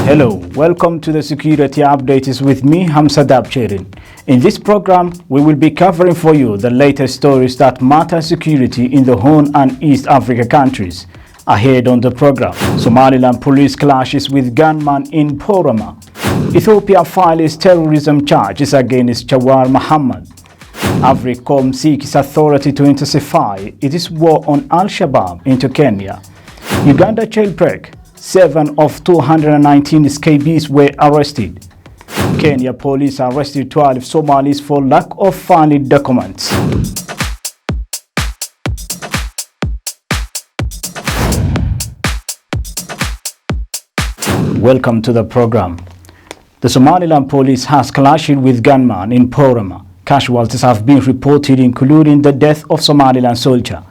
Hello, welcome to the Security Updates with me, Hamse Daabjeerin. In this program, we will be covering for you the latest stories that matter security in the Horn and East Africa countries. Ahead on the program, Somaliland police clashes with gunman in Porama. Ethiopia files terrorism charges against Jawar Mohammed. AFRICOM seeks authority to intensify its war on Al-Shabaab into Kenya. Uganda jailbreak. 7 of 219 scabies were arrested. Kenya police arrested 12 Somalis for lack of valid documents. Welcome to the program. The Somaliland police has clashed with gunmen in Porama. Casualties have been reported, including the death of Somaliland soldier.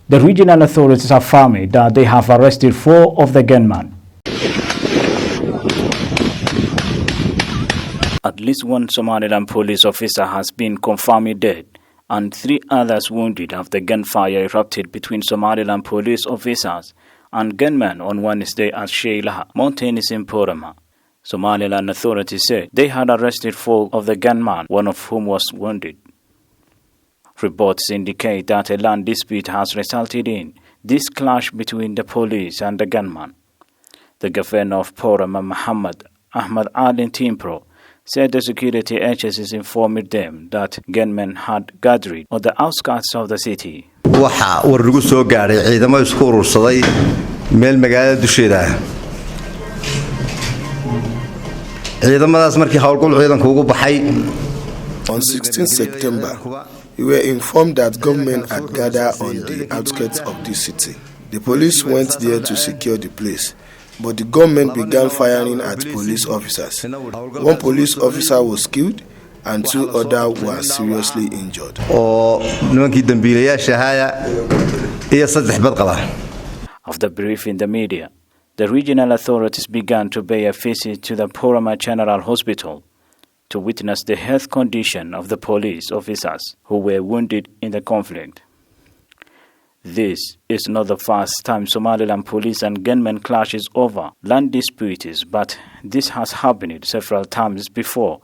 The regional authorities affirmed that they have arrested 4 of the gunmen. At least one Somaliland police officer has been confirmed dead and 3 others wounded after gunfire erupted between Somaliland police officers and gunmen on Wednesday at Sheilaha Mountains in Porama. Somaliland authorities said they had arrested 4 of the gunmen, one of whom was wounded. Reports indicate that a land dispute has resulted in this clash between the police and the gunman. The governor of Porama, Muhammad Ahmad Ali Timpro, said the security agencies informed them that gunmen had gathered on the outskirts of the city. Waxa warrugu soo gaaray ciidamo isku urursaday meel magaalada dusheeda ah. Ciidamadaas markii howlgal ciidanku ugu baxay on 16 September, we were informed that gunmen had gathered on the outskirts of the city. The police went there to secure the place, but the gunmen began firing at police officers. 1 police officer was killed and 2 others were seriously injured. After briefing the media, the regional authorities began to pay a visit to the Porama General Hospital to witness the health condition of the police officers who were wounded in the conflict. This is not the first time Somaliland police and gunmen clashes over land disputes, but this has happened several times before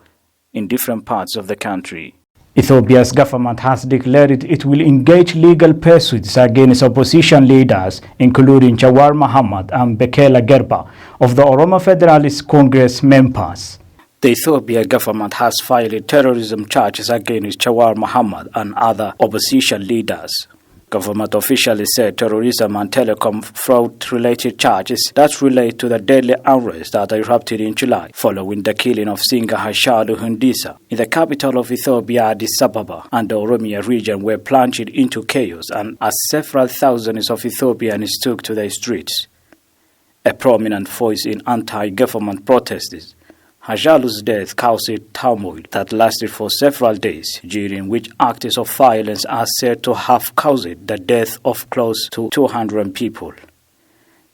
in different parts of the country. Ethiopia's government has declared it will engage legal pursuits against opposition leaders, including Jawar Mohammed and Bekele Gerba of the Oromo Federalist Congress members. The Ethiopia government has filed terrorism charges against Jawar Mohammed and other opposition leaders. Government officials said terrorism and telecom fraud-related charges that relate to the deadly unrest that erupted in July following the killing of singer Hachalu Hundessa in the capital of Ethiopia, Addis Ababa, and the Oromia region were plunged into chaos, and as several thousands of Ethiopians took to the streets. A prominent voice in anti-government protests, Hachalu's death caused turmoil that lasted for several days, during which acts of violence are said to have caused the death of close to 200 people.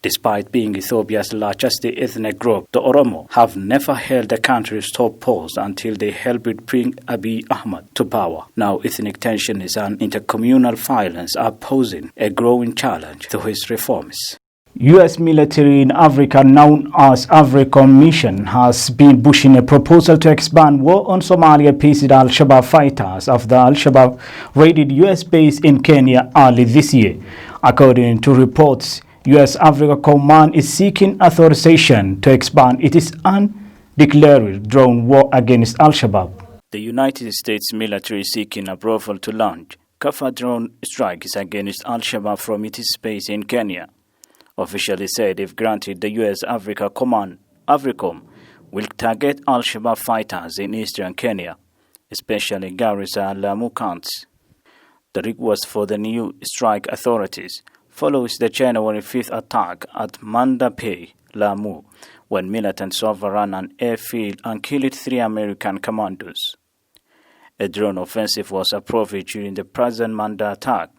Despite being Ethiopia's largest ethnic group, the Oromo have never held the country's top post until they helped bring Abiy Ahmed to power. Now ethnic tensions and intercommunal violence are posing a growing challenge to his reforms. U.S. military in Africa, known as AFRICOM mission, has been pushing a proposal to expand war on Somalia-based Al-Shabaab fighters after Al-Shabaab raided U.S. base in Kenya early this year. According to reports, U.S. Africa Command is seeking authorization to expand its undeclared drone war against Al-Shabaab. The United States military is seeking approval to launch cover drone strikes against Al-Shabaab from its base in Kenya. Officials said if granted, the U.S. Africa Command, AFRICOM, will target Al-Shabaab fighters in eastern Kenya, especially Garissa and Lamu counties. The request for the new strike authorities follows the January 5th attack at Mandape, Lamu, when militants overran an airfield and killed 3 American commandos. A drone offensive was approved during the present Manda attack,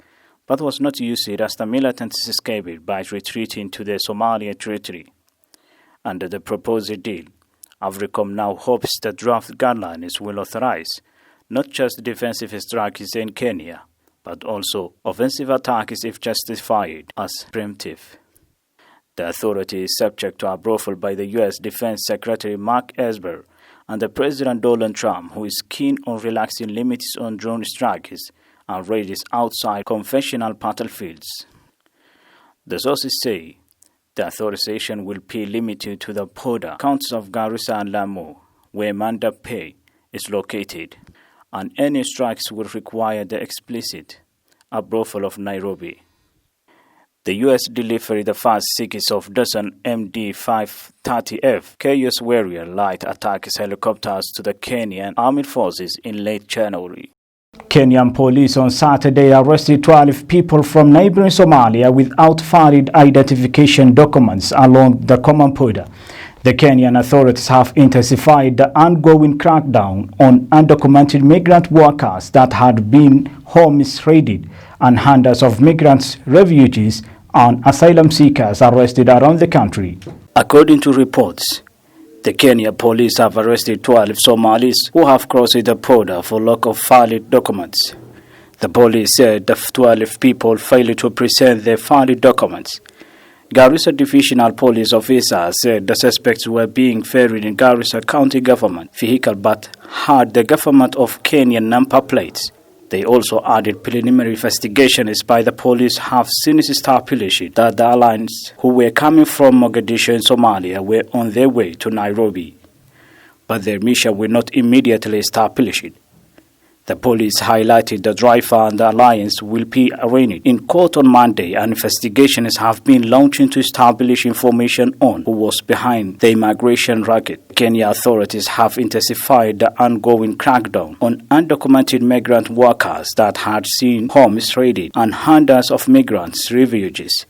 but was not used as the militants escaped by retreating to the Somalia territory. Under the proposed deal, AFRICOM now hopes the draft guidelines will authorize not just defensive strikes in Kenya, but also offensive attacks if justified as preemptive. The authority is subject to approval by the U.S. Defense Secretary Mark Esper and the President Donald Trump, who is keen on relaxing limits on drone strikes and raids outside conventional battlefields. The sources say the authorization will be limited to the border counties of Garissa and Lamu, where Manda Pay is located, and any strikes will require the explicit approval of Nairobi. The U.S. delivered the first series of dozen MD-530F Chaos Warrior light attack helicopters to the Kenyan Armed Forces in late January. Kenyan police on Saturday arrested 12 people from neighboring Somalia without valid identification documents along the common border. The Kenyan authorities have intensified the ongoing crackdown on undocumented migrant workers that had been homes raided and hundreds of migrants, refugees, and asylum seekers arrested around the country. According to reports, the Kenya police have arrested 12 Somalis who have crossed the border for lack of valid documents. The police said the 12 people failed to present their valid documents. Garissa Divisional Police officers said the suspects were being ferried in Garissa County Government vehicle but had the Government of Kenya number plates. They also added preliminary investigations by the police have since established that the allies who were coming from Mogadishu in Somalia were on their way to Nairobi, but their mission were not immediately established. The police highlighted the driver and the alliance will be arraigned in court on Monday, and investigations have been launched to establish information on who was behind the immigration racket. Kenya authorities have intensified the ongoing crackdown on undocumented migrant workers that had seen homes raided and hundreds of migrants, refugees,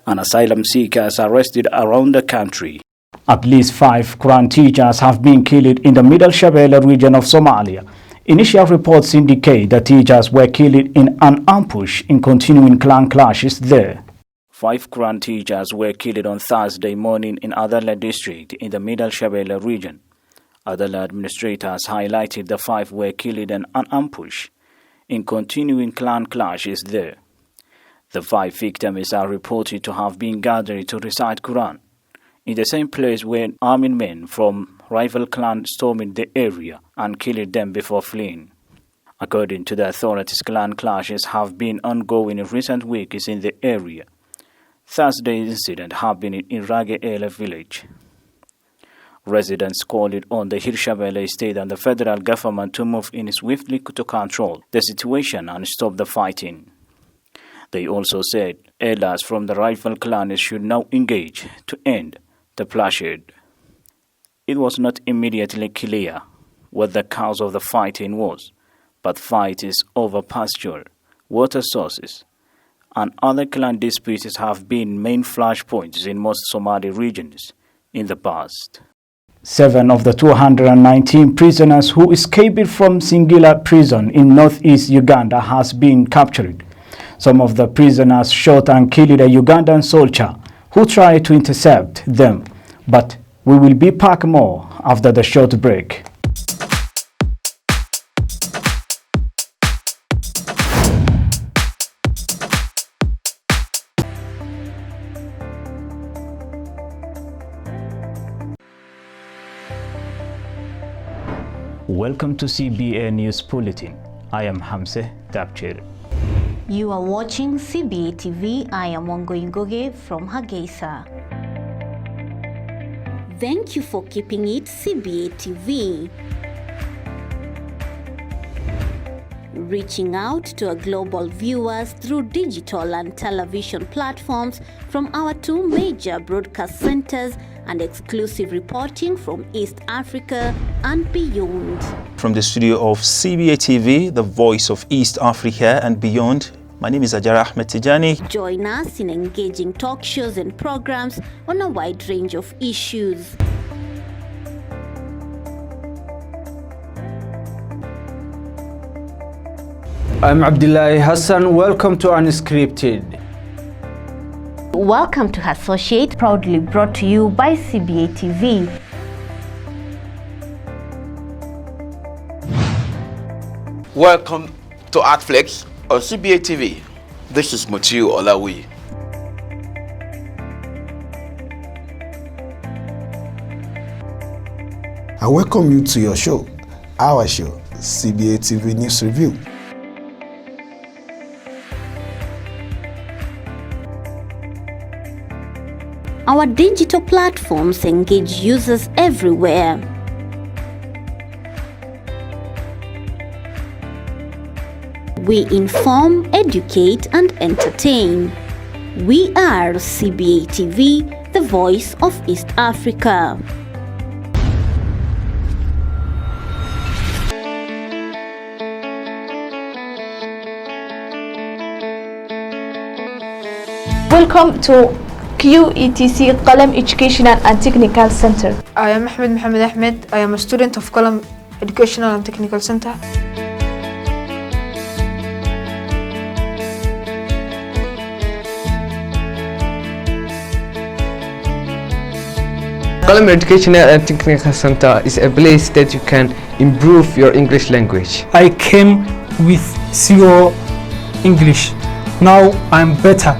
and asylum seekers arrested around the country. At least 5 Quran teachers have been killed in the Middle Shabelle region of Somalia. Initial reports indicate that teachers were killed in an ambush in continuing clan clashes there. 5 Quran teachers were killed on Thursday morning in Adala district in the Middle Shabelle region. Adala administrators highlighted the 5 were killed in an ambush in continuing clan clashes there. The 5 victims are reported to have been gathered to recite Quran in the same place where armed men from rival clans stormed the area and killed them before fleeing. According to the authorities, clan clashes have been ongoing in recent weeks in the area. Thursday's incident happened in Rageela village. Residents called on the Hirshabelle state and the federal government to move in swiftly to control the situation and stop the fighting. They also said elders from the rival clans should now engage to end the bloodshed. It was not immediately clear what the cause of the fighting was, but fights over pasture, water sources, and other clan disputes have been main flashpoints in most Somali regions in the past. 7 of the 219 prisoners who escaped from Singila prison in northeast Uganda has been captured. Some of the prisoners shot and killed a Ugandan soldier who tried to intercept them, but we will be back more after the short break. Welcome to CBA News Bulletin. I am Hamse Daabjeerin. You are watching CBA TV. I am Wangoingoge from Hargeisa. Thank you for keeping it CBA TV. Reaching out to our global viewers through digital and television platforms from our 2 major broadcast centers and exclusive reporting from East Africa and beyond. From the studio of CBA TV, the voice of East Africa and beyond, my name is Ajara Ahmed Tijani. Join us in engaging talk shows and programs on a wide range of issues. I'm Abdullahi Hassan. Welcome to Unscripted. Welcome to Associate, proudly brought to you by CBA TV. Welcome to Artflex on CBA TV. This is Mutiu Olawi. I welcome you to your show, our show, CBA TV News Review. Our digital platforms engage users everywhere. We inform, educate, and entertain. We are CBA TV, the voice of East Africa. Welcome to QETC Qalam Educational and Technical Center. I am Ahmed Mohamed Ahmed. I am a student of Qalam Educational and Technical Center. Qalam Educational and Technical Center is a place that you can improve your English language. I came with zero English. Now I'm better.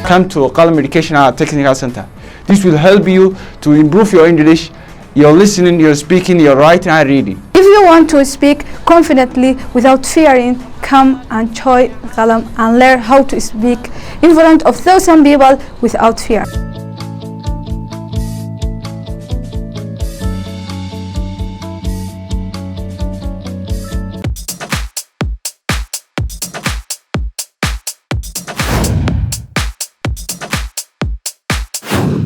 Come to Qalam Educational and Technical Center. This will help you to improve your English, your listening, your speaking, your writing and reading. If you want to speak confidently without fearing, come and join Qalam and learn how to speak in front of thousands people without fear.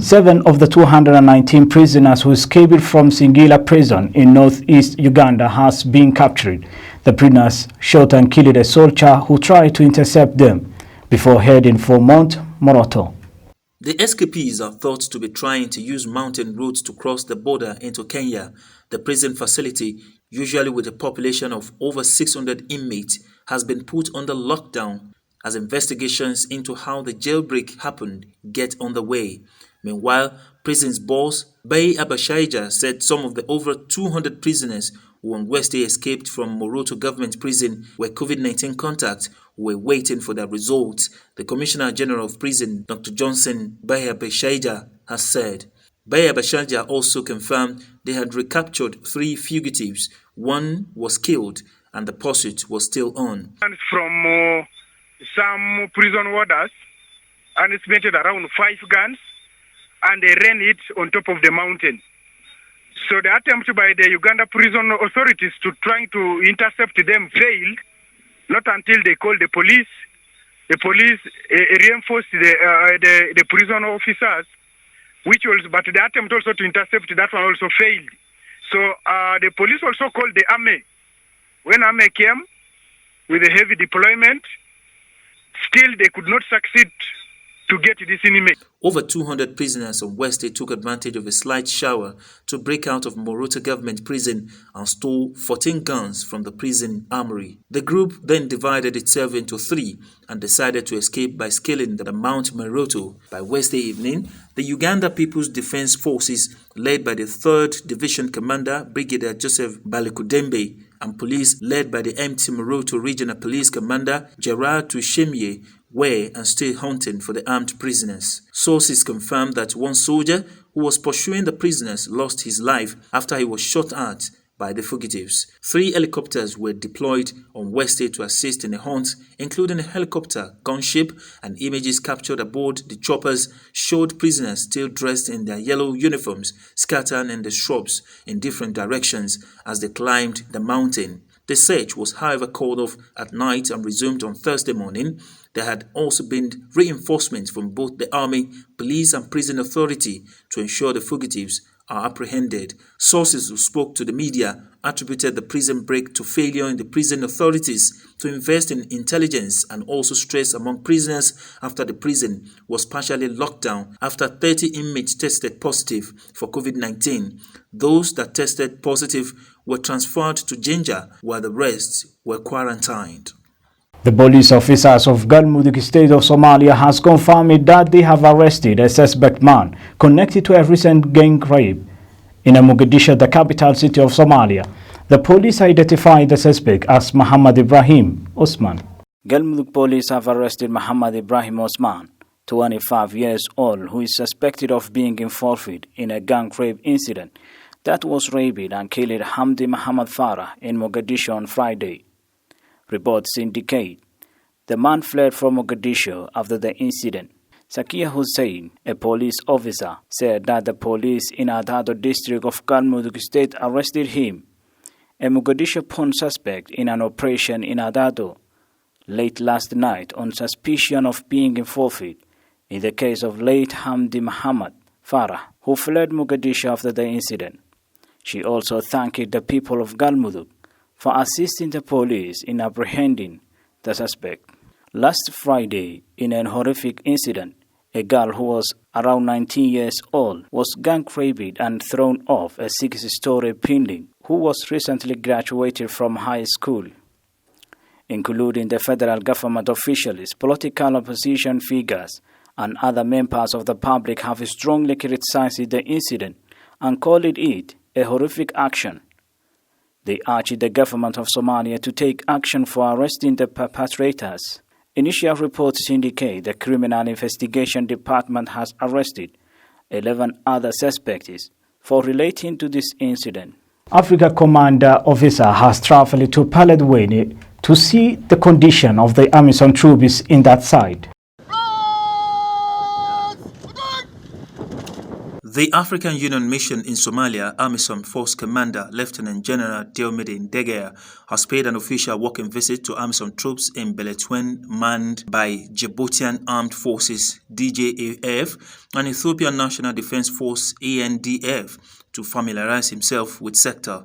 Seven of the 219 prisoners who escaped from Singila prison in northeast Uganda has been captured. The prisoners shot and killed a soldier who tried to intercept them before heading for Mount Moroto. The escapees are thought to be trying to use mountain roads to cross the border into Kenya. The prison facility, usually with a population of over 600 inmates, has been put under lockdown as investigations into how the jailbreak happened get underway. Meanwhile, prison's boss, Bay Abashaija, said some of the over 200 prisoners who on Wednesday escaped from Moroto government prison were COVID-19 contacts who were waiting for their results. The Commissioner General of Prison, Dr. Johnson Bay Abashaija, has said. Bay Abashaija also confirmed they had recaptured 3 fugitives. One was killed and the pursuit was still on. From some prison warders, and it's measured around 5 guns, and they ran it on top of the mountain. So the attempt by the Uganda prison authorities to trying to intercept them failed, not until they called the police. The police reinforced the prison officers, but the attempt also to intercept that one also failed. So the police also called the army. When army came with a heavy deployment, still they could not succeed to get this inmate. Over 200 prisoners on Wednesday took advantage of a slight shower to break out of Moroto government prison and stole 14 guns from the prison armory. The group then divided itself into 3 and decided to escape by scaling the Mount Moroto. By Wednesday evening, the Uganda People's Defense Forces, led by the 3rd Division Commander Brigadier Joseph Balikudembe, and police led by the MT Moroto Regional Police Commander Gerard Tushemye, were and still hunting for the armed prisoners. Sources confirmed that one soldier who was pursuing the prisoners lost his life after he was shot at by the fugitives. 3 helicopters were deployed on Wednesday to assist in the hunt, including a helicopter, gunship, and images captured aboard the choppers showed prisoners still dressed in their yellow uniforms scattering in the shrubs in different directions as they climbed the mountain. The search was however called off at night and resumed on Thursday morning. There had also been reinforcements from both the army, police and prison authority to ensure the fugitives are apprehended. Sources who spoke to the media attributed the prison break to failure in the prison authorities to invest in intelligence and also stress among prisoners after the prison was partially locked down after 30 inmates tested positive for COVID-19. Those that tested positive were transferred to Jinja while the rest were quarantined. The police officers of Galmudug state of Somalia has confirmed that they have arrested a suspect man connected to a recent gang rape in Mogadishu, the capital city of Somalia. The police identified the suspect as Muhammad Ibrahim Osman. Galmudug police have arrested Muhammad Ibrahim Osman, 25 years old, who is suspected of being involved in a gang rape incident that was raped and killed Hamdi Muhammad Farah in Mogadishu on Friday. Reports indicate the man fled from Mogadishu after the incident. Sakia Hussein, a police officer, said that the police in Adado district of Galmudug state arrested him, a Mogadishu-born suspect, in an operation in Adado late last night on suspicion of being involved in the case of late Hamdi Muhammad Farah, who fled Mogadishu after the incident. She also thanked the people of Galmudug for assisting the police in apprehending the suspect. Last Friday, in an horrific incident, a girl who was around 19 years old was gang raped and thrown off a 6-story building, who was recently graduated from high school. Including the federal government officials, political opposition figures, and other members of the public have strongly criticized the incident and called it a horrific action. They urged the government of Somalia to take action for arresting the perpetrators. Initial reports indicate the Criminal Investigation Department has arrested 11 other suspects for relating to this incident. Africa Commander Officer has traveled to Paledweyne to see the condition of the AMISOM troops in that side. The African Union Mission in Somalia, AMISOM Force Commander Lieutenant General Diomede Ndegea, has paid an official walking visit to AMISOM troops in Beletwen, manned by Djiboutian Armed Forces DJAF and Ethiopian National Defense Force ANDF to familiarize himself with sector.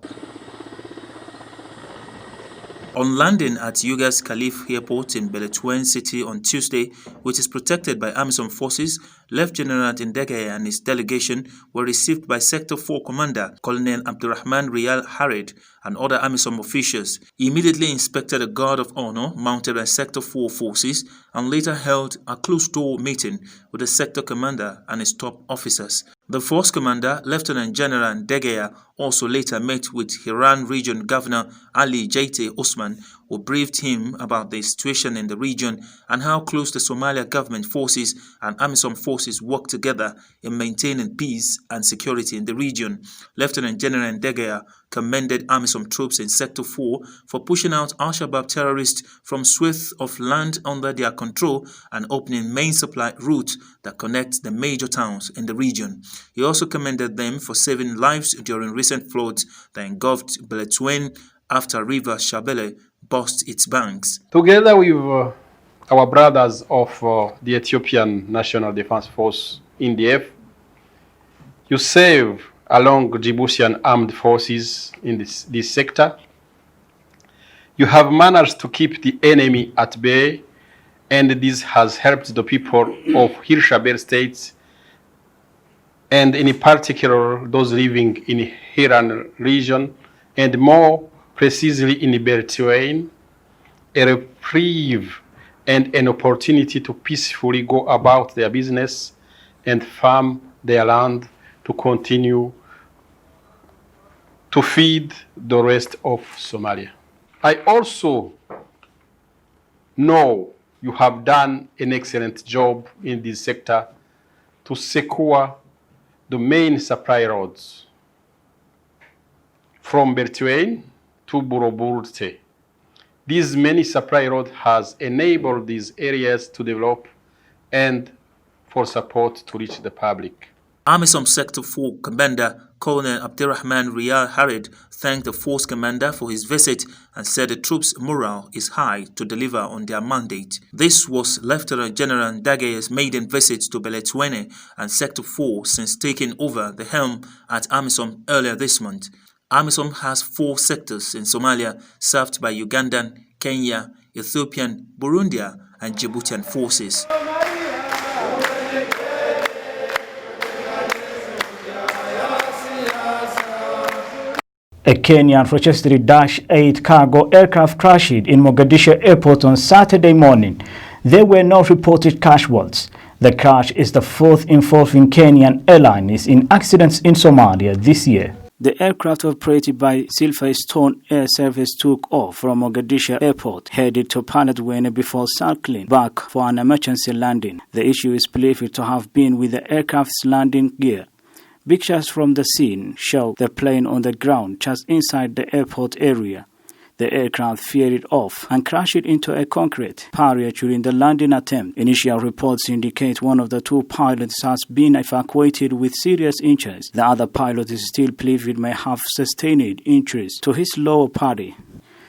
On landing at Yugas Khalif Airport in Beletwen City on Tuesday, which is protected by AMISOM forces, Lieutenant Ndegea and his delegation were received by Sector 4 Commander Colonel Abdurrahman Riyal Harid and other AMISOM officials. He immediately inspected a guard of honor mounted by Sector 4 forces and later held a closed-door meeting with the sector commander and his top officers. The force commander, Lieutenant General Ndegea, also later met with Hiran Region Governor Ali Jaite Osman, who briefed him about the situation in the region and how close the Somalia government forces and AMISOM forces work together in maintaining peace and security in the region. Lieutenant General Ndegea commended AMISOM troops in Sector 4 for pushing out Al-Shabaab terrorists from swaths of land under their control and opening main supply routes that connect the major towns in the region. He also commended them for saving lives during recent floods that engulfed Beletwen after River Shabelle burst its banks. Together with our brothers of the Ethiopian National Defense Force, NDF, you serve along Djiboutian armed forces in this sector. You have managed to keep the enemy at bay, and this has helped the people of Hirshabelle states, and in particular those living in Hiran region, and more precisely in Beletwen, a reprieve and an opportunity to peacefully go about their business and farm their land to continue to feed the rest of Somalia. I also know you have done an excellent job in this sector to secure the main supply roads from Beletwen to Boroburte. These many supply roads has enabled these areas to develop and for support to reach the public. AMISOM Sector 4 Commander Colonel Abdurrahman Riyal Harid thanked the force commander for his visit and said the troops' morale is high to deliver on their mandate. This was Lieutenant General Ndagea's maiden visit to Beletwen and Sector 4 since taking over the helm at AMISOM earlier this month. AMISOM has 4 sectors in Somalia served by Ugandan, Kenya, Ethiopian, Burundian and Djiboutian forces. A Kenyan Rochester Dash 8 cargo aircraft crashed in Mogadishu airport on Saturday morning. There were no reported casualties. The crash is the 4th involving Kenyan airlines in accidents in Somalia this year. The aircraft operated by Silverstone Air Service took off from Mogadishu Airport, headed to Paladweyne before circling back for an emergency landing. The issue is believed to have been with the aircraft's landing gear. Pictures from the scene show the plane on the ground just inside the airport area. The aircraft veered off and crashed into a concrete barrier during the landing attempt. Initial reports indicate one of the two pilots has been evacuated with serious injuries. The other pilot is still believed may have sustained injuries to his lower body.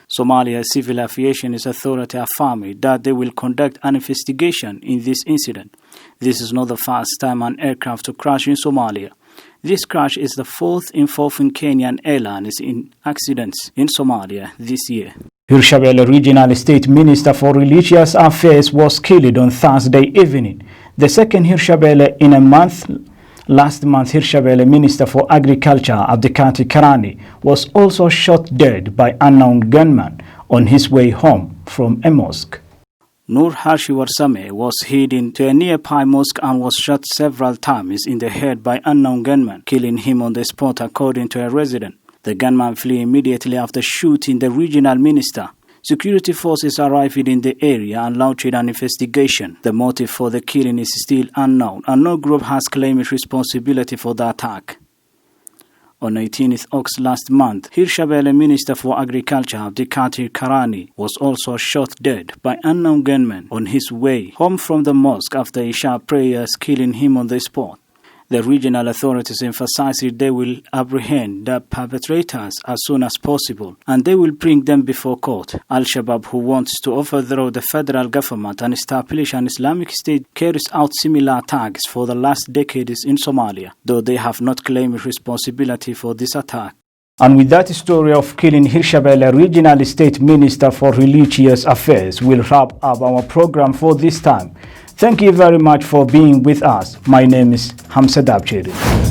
Somalia Civil Aviation Authority affirmed that they will conduct an investigation in this incident. This is not the first time an aircraft to crash in Somalia. This crash is the fourth involving Kenyan airlines in accidents in Somalia this year. Hirshabelle Regional State Minister for Religious Affairs was killed on Thursday evening. The second Hirshabelle in a month. Last month, Hirshabelle Minister for Agriculture Abdikati Karani was also shot dead by unknown gunman on his way home from a mosque. Nur Harshiwarsame was heading to a nearby mosque and was shot several times in the head by unknown gunmen, killing him on the spot according to a resident. The gunman flew immediately after shooting the regional minister. Security forces arrived in the area and launched an investigation. The motive for the killing is still unknown, and no group has claimed responsibility for the attack. On 18th August last month, Hirshabelle Minister for Agriculture Abdikati Karani was also shot dead by unknown gunmen on his way home from the mosque after Isha prayers, killing him on the spot. The regional authorities emphasized they will apprehend the perpetrators as soon as possible and they will bring them before court. Al-Shabaab, who wants to overthrow the federal government and establish an Islamic State, carries out similar attacks for the last decades in Somalia, though they have not claimed responsibility for this attack. And with that story of killing Hirshabelle Regional State Minister for Religious Affairs, we'll wrap up our program for this time. Thank you very much for being with us. My name is Hamse Daabjeerin.